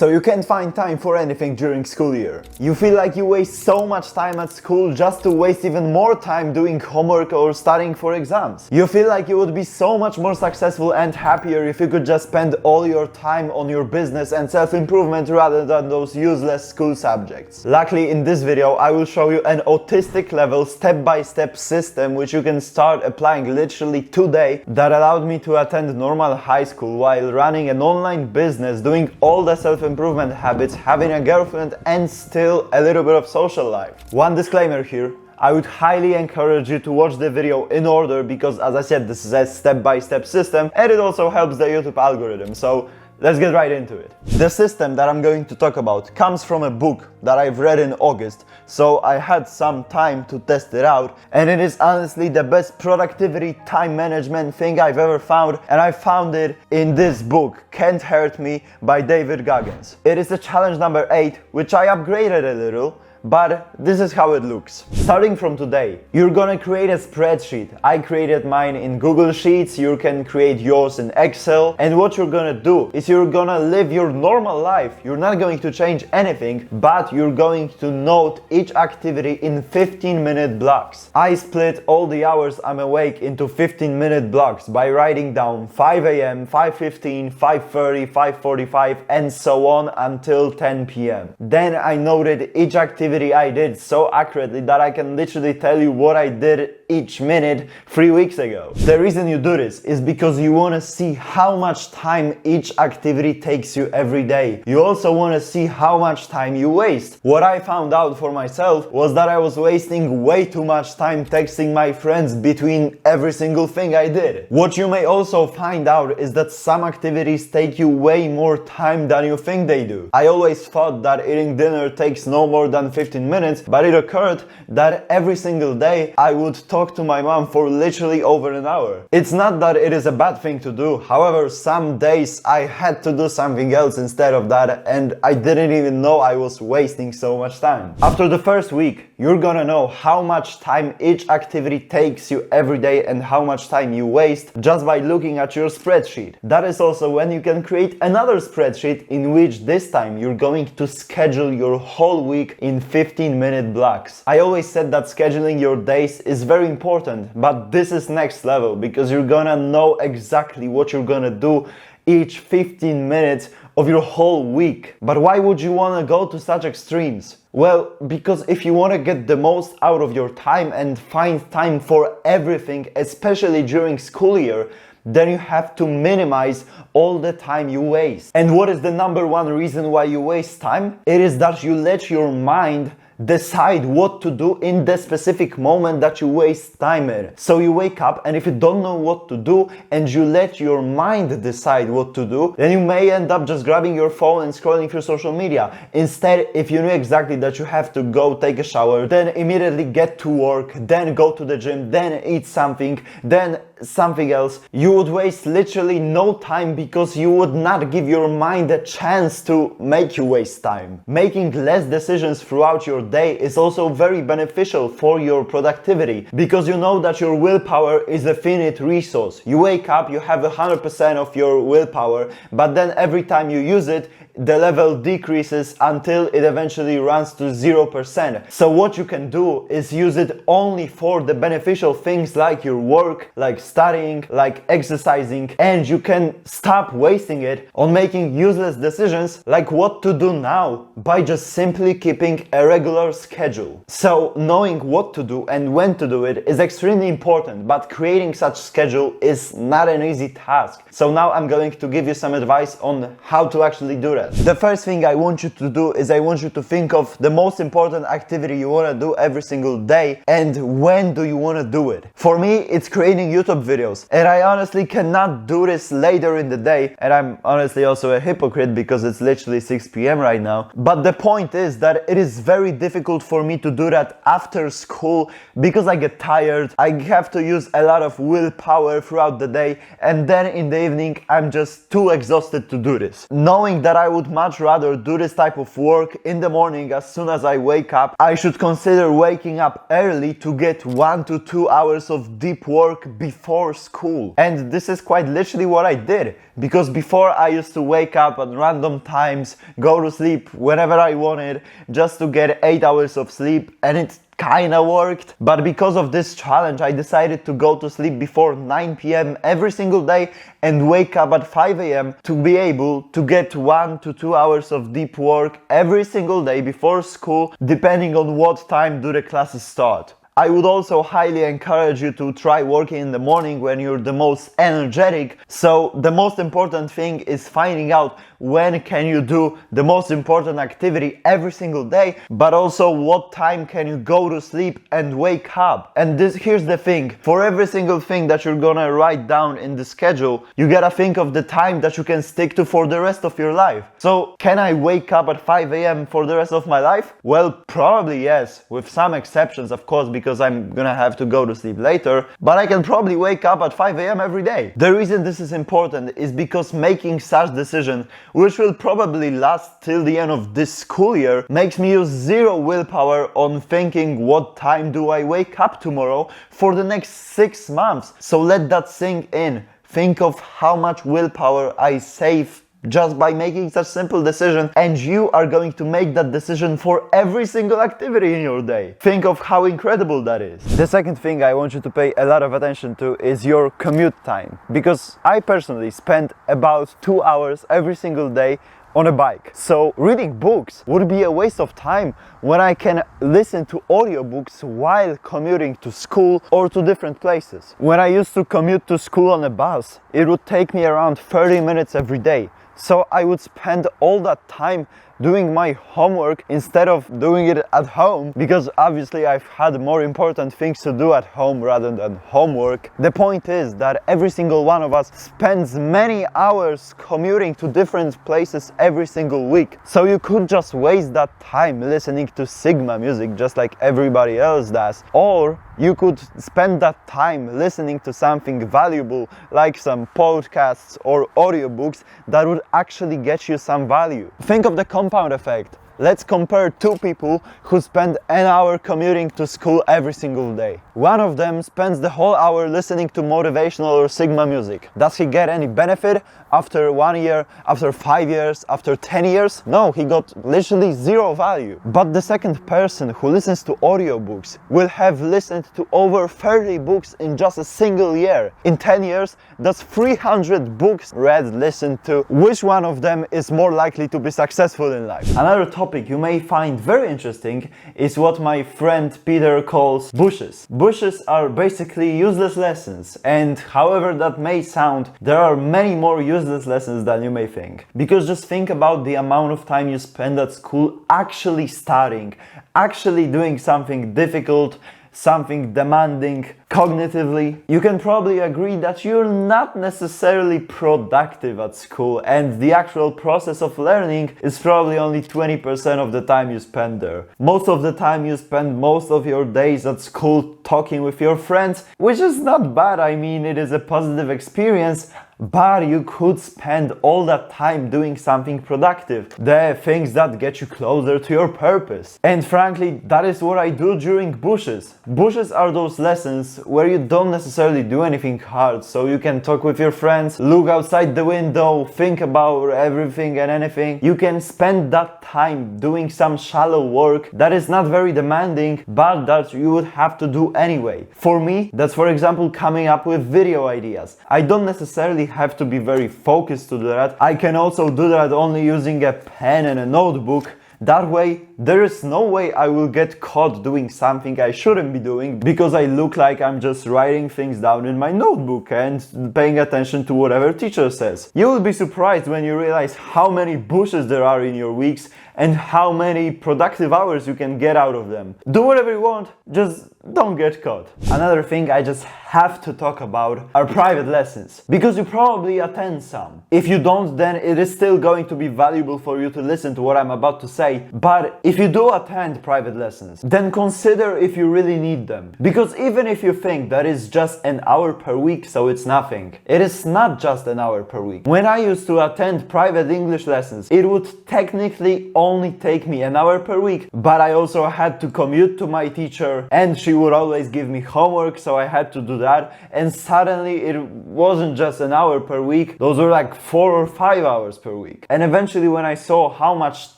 So you can't find time for anything during school year. You feel like you waste so much time at school just to waste even more time doing homework or studying for exams. You feel like you would be so much more successful and happier if you could just spend all your time on your business and self-improvement rather than those useless school subjects. Luckily, in this video I will show you an autistic level step-by-step system which you can start applying literally today that allowed me to attend normal high school while running an online business, doing all the self-improvement habits, having a girlfriend and still a little bit of social life. One disclaimer here. I would highly encourage you to watch the video in order because, as I said, this is a step-by-step system and it also helps the YouTube algorithm. So let's get right into it. The system that I'm going to talk about comes from a book that I've read in August, so I had some time to test it out, and it is honestly the best productivity time management thing I've ever found, and I found it in this book, Can't Hurt Me by David Goggins. It is the challenge number 8, which I upgraded a little, but this is how it looks. Starting from today, you're gonna create a spreadsheet. I created mine in Google Sheets, you can create yours in Excel, and what you're gonna do is you're gonna live your normal life. You're not going to change anything, but you're going to note each activity in 15-minute blocks. I split all the hours I'm awake into 15-minute blocks by writing down 5 a.m., 5:15, 5:30, 5:45, and so on until 10 p.m. Then I noted each activity I did so accurately that I can literally tell you what I did each minute 3 weeks ago. The reason you do this is because you want to see how much time each activity takes you every day. You also want to see how much time you waste. What I found out for myself was that I was wasting way too much time texting my friends between every single thing I did. What you may also find out is that some activities take you way more time than you think they do. I always thought that eating dinner takes no more than 15 minutes, but it occurred that every single day I would talk to my mom for literally over an hour. It's not that it is a bad thing to do, however, some days I had to do something else instead of that and I didn't even know I was wasting so much time. After the first week, you're gonna know how much time each activity takes you every day and how much time you waste just by looking at your spreadsheet. That is also when you can create another spreadsheet in which this time you're going to schedule your whole week in 15-minute blocks. I always said that scheduling your days is very important, but this is next level because you're gonna know exactly what you're gonna do each 15 minutes of your whole week. But why would you want to go to such extremes? Well, because if you want to get the most out of your time and find time for everything, especially during school year, then you have to minimize all the time you waste. And what is the number one reason why you waste time? It is that you let your mind decide what to do in the specific moment that you waste time in. So you wake up and if you don't know what to do and you let your mind decide what to do, then you may end up just grabbing your phone and scrolling through social media. Instead, if you knew exactly that you have to go take a shower, then immediately get to work, then go to the gym, then eat something, then something else, you would waste literally no time because you would not give your mind a chance to make you waste time. Making less decisions throughout your day is also very beneficial for your productivity because you know that your willpower is a finite resource. You wake up, you have 100% of your willpower, but then every time you use it, the level decreases until it eventually runs to 0%. So what you can do is use it only for the beneficial things like your work, like studying, like exercising, and you can stop wasting it on making useless decisions like what to do now by just simply keeping a regular schedule. So knowing what to do and when to do it is extremely important, but creating such schedule is not an easy task. So now I'm going to give you some advice on how to actually do that. The first thing I want you to do is I want you to think of the most important activity you want to do every single day and when do you want to do it. For me, it's creating YouTube videos, and I honestly cannot do this later in the day, and I'm honestly also a hypocrite because it's literally 6 p.m. right now. But the point is that it is very difficult for me to do that after school because I get tired, I have to use a lot of willpower throughout the day, and then in the evening I'm just too exhausted to do this. Knowing that I would much rather do this type of work in the morning as soon as I wake up, I should consider waking up early to get 1 to 2 hours of deep work before school. And this is quite literally what I did, because before I used to wake up at random times, go to sleep whenever I wanted, just to get 8 hours of sleep, and it kinda worked. But because of this challenge, I decided to go to sleep before 9 p.m. every single day and wake up at 5 a.m. to be able to get 1 to 2 hours of deep work every single day before school, depending on what time do the classes start. I would also highly encourage you to try working in the morning when you're the most energetic. So the most important thing is finding out when can you do the most important activity every single day, but also what time can you go to sleep and wake up. And here's the thing, for every single thing that you're gonna write down in the schedule, you gotta think of the time that you can stick to for the rest of your life. So can I wake up at 5 a.m. for the rest of my life? Well, probably yes, with some exceptions of course, because I'm gonna have to go to sleep later, but I can probably wake up at 5 a.m. every day. The reason this is important is because making such decision, which will probably last till the end of this school year, makes me use zero willpower on thinking what time do I wake up tomorrow for the next 6 months. So let that sink in. Think of how much willpower I save just by making such simple decision, and you are going to make that decision for every single activity in your day. Think of how incredible that is. The second thing I want you to pay a lot of attention to is your commute time, because I personally spend about 2 hours every single day on a bike. So reading books would be a waste of time when I can listen to audiobooks while commuting to school or to different places. When I used to commute to school on a bus, it would take me around 30 minutes every day. So I would spend all that time doing my homework instead of doing it at home, because obviously I've had more important things to do at home rather than homework. The point is that every single one of us spends many hours commuting to different places every single week. So you could just waste that time listening to Sigma music just like everybody else does, or you could spend that time listening to something valuable like some podcasts or audiobooks that would actually get you some value. Think of the compound effect. Let's compare two people who spend an hour commuting to school every single day. One of them spends the whole hour listening to motivational or Sigma music. Does he get any benefit after 1 year, after 5 years, after 10 years? No, he got literally zero value. But the second person who listens to audiobooks will have listened to over 30 books in just a single year. In 10 years, that's 300 books read, listened to. Which one of them is more likely to be successful in life? Another topic you may find very interesting is what my friend Peter calls bushes. Bushes are basically useless lessons, and however that may sound, there are many more useless lessons than you may think. Because just think about the amount of time you spend at school actually studying, actually doing something difficult, something demanding cognitively. You can probably agree that you're not necessarily productive at school, and the actual process of learning is probably only 20% of the time you spend there. Most of the time you spend most of your days at school talking with your friends, which is not bad. I mean, it is a positive experience, but you could spend all that time doing something productive, the things that get you closer to your purpose. And frankly, that is what I do during bushes. Bushes are those lessons where you don't necessarily do anything hard, so you can talk with your friends, look outside the window, think about everything and anything. You can spend that time doing some shallow work that is not very demanding, but that you would have to do anyway. For me, that's for example coming up with video ideas. I don't necessarily have to be very focused to do that. I can also do that only using a pen and a notebook. That way, there is no way I will get caught doing something I shouldn't be doing because I look like I'm just writing things down in my notebook and paying attention to whatever teacher says. You will be surprised when you realize how many bushes there are in your weeks and how many productive hours you can get out of them. Do whatever you want, just don't get caught. Another thing I just have to talk about are private lessons, because you probably attend some. If you don't, then it is still going to be valuable for you to listen to what I'm about to say. But if you do attend private lessons, then consider if you really need them. Because even if you think that is just an hour per week, so it's nothing, it is not just an hour per week. When I used to attend private English lessons, it would technically only take me an hour per week, but I also had to commute to my teacher, and she would always give me homework, so I had to do that. And suddenly it wasn't just an hour per week, those were like 4 or 5 hours per week. And eventually, when I saw how much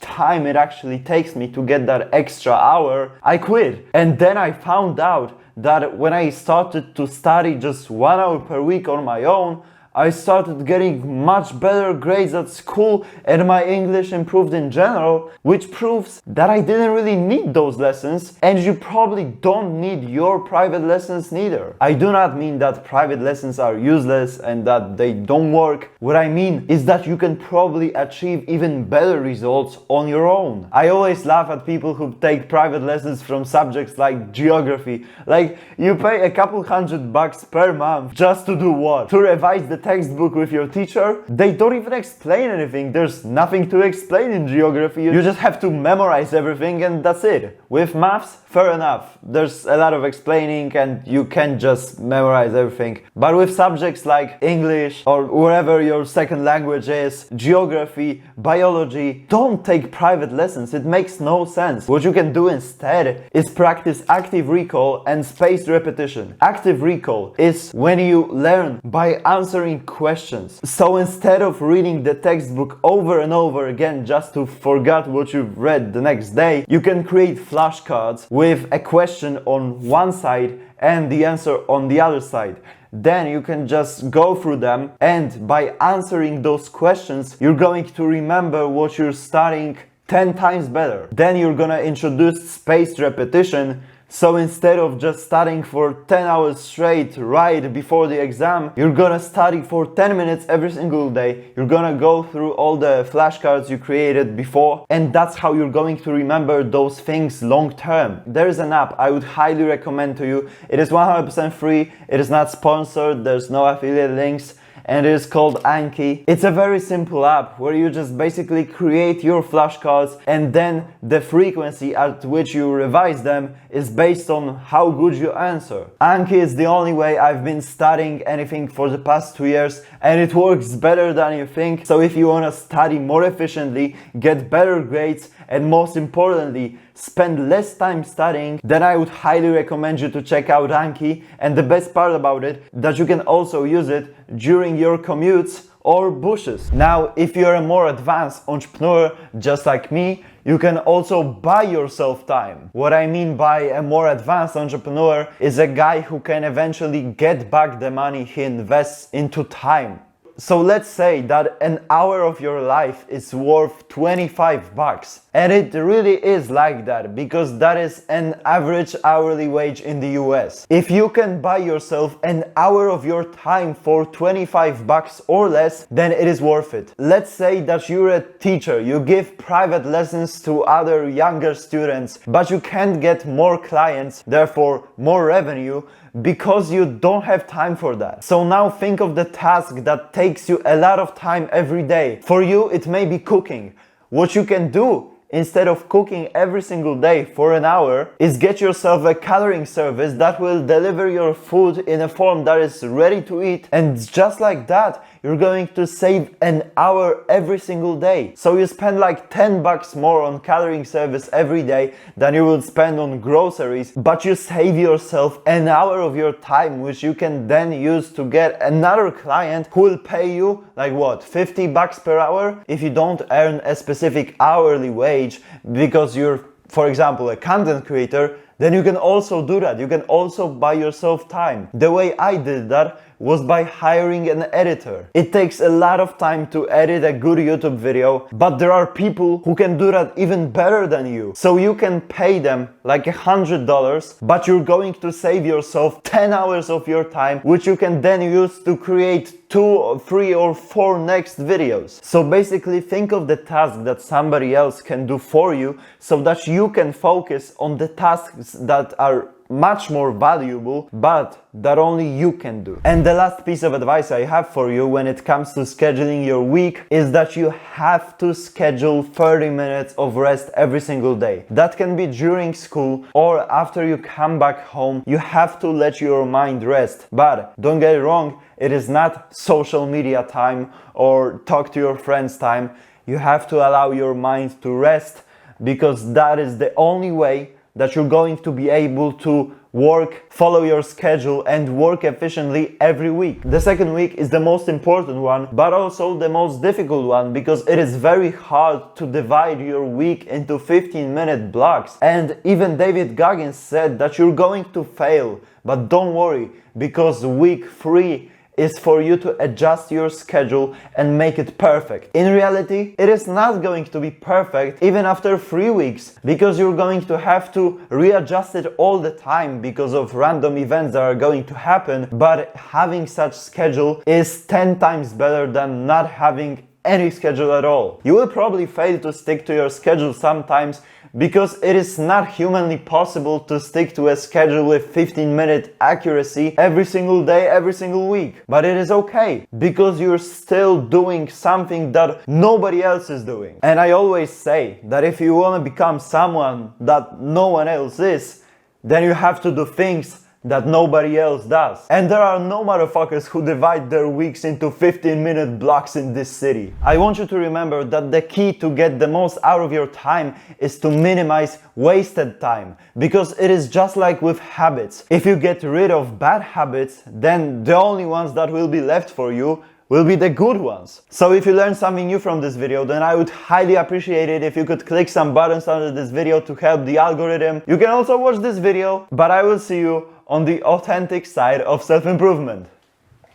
time it actually takes me to get that extra hour, I quit. And then I found out that when I started to study just 1 hour per week on my own, I started getting much better grades at school and my English improved in general, which proves that I didn't really need those lessons, and you probably don't need your private lessons neither. I do not mean that private lessons are useless and that they don't work. What I mean is that you can probably achieve even better results on your own. I always laugh at people who take private lessons from subjects like geography. Like, you pay a couple $100 per month just to do what? To revise the textbook with your teacher. They don't even explain anything. There's nothing to explain in geography. You just have to memorize everything and that's it. With maths, fair enough. There's a lot of explaining and you can't just memorize everything. But with subjects like English or whatever your second language is, geography, biology, don't take private lessons. It makes no sense. What you can do instead is practice active recall and spaced repetition. Active recall is when you learn by answering questions. So instead of reading the textbook over and over again just to forget what you've read the next day, you can create flashcards with a question on one side and the answer on the other side. Then you can just go through them, and by answering those questions, you're going to remember what you're studying 10 times better. Then you're gonna introduce spaced repetition. So instead of just studying for 10 hours straight right before the exam, you're gonna study for 10 minutes every single day. You're gonna go through all the flashcards you created before, and that's how you're going to remember those things long term. There is an app I would highly recommend to you. It is 100% free. It is not sponsored. There's no affiliate links. And it is called Anki. It's a very simple app where you just basically create your flashcards, and then the frequency at which you revise them is based on how good you answer. Anki is the only way I've been studying anything for the past 2 years, and it works better than you think. So if you want to study more efficiently, get better grades, and most importantly, spend less time studying, then I would highly recommend you to check out Anki. And the best part about it, that you can also use it during your commutes or bushes. Now, if you're a more advanced entrepreneur just like me, you can also buy yourself time. What I mean by a more advanced entrepreneur is a guy who can eventually get back the money he invests into time. So let's say that an hour of your life is worth $25. And it really is like that, because that is an average hourly wage in the US. If you can buy yourself an hour of your time for $25 or less, then it is worth it. Let's say that you're a teacher, you give private lessons to other younger students, but you can't get more clients, therefore more revenue, because you don't have time for that. So now think of the task that takes you a lot of time every day. For you, it may be cooking. What you can do instead of cooking every single day for an hour is get yourself a catering service that will deliver your food in a form that is ready to eat, and just like that, you're going to save an hour every single day. So you spend like $10 more on catering service every day than you would spend on groceries, but you save yourself an hour of your time, which you can then use to get another client who will pay you like what, $50 per hour if you don't earn a specific hourly wage because you're, for example, a content creator. Then you can also do that. You can also buy yourself time. The way I did that was by hiring an editor. It takes a lot of time to edit a good YouTube video, but there are people who can do that even better than you. So you can pay them like $100, but you're going to save yourself 10 hours of your time, which you can then use to create 2 or 3 or 4 next videos. So basically think of the task that somebody else can do for you so that you can focus on the tasks that are much more valuable, but that only you can do. And the last piece of advice I have for you when it comes to scheduling your week is that you have to schedule 30 minutes of rest every single day. That can be during school or after you come back home. You have to let your mind rest. But don't get it wrong, it is not social media time or talk to your friends time. You have to allow your mind to rest, because that is the only way that you're going to be able to work, follow your schedule, and work efficiently every week. The second week is the most important one, but also the most difficult one, because it is very hard to divide your week into 15-minute blocks. And even David Goggins said that you're going to fail, but don't worry, because week 3 is for you to adjust your schedule and make it perfect. In reality, it is not going to be perfect even after 3 weeks, because you're going to have to readjust it all the time because of random events that are going to happen. But having such schedule is 10 times better than not having any schedule at all. You will probably fail to stick to your schedule sometimes, because it is not humanly possible to stick to a schedule with 15-minute accuracy every single day, every single week. But it is okay, because you're still doing something that nobody else is doing. And I always say that if you want to become someone that no one else is, then you have to do things that nobody else does. And there are no motherfuckers who divide their weeks into 15-minute blocks in this city. I want you to remember that the key to get the most out of your time is to minimize wasted time, because it is just like with habits. If you get rid of bad habits, then the only ones that will be left for you will be the good ones. So if you learned something new from this video, then I would highly appreciate it if you could click some buttons under this video to help the algorithm. You can also watch this video, but I will see you on the authentic side of self-improvement.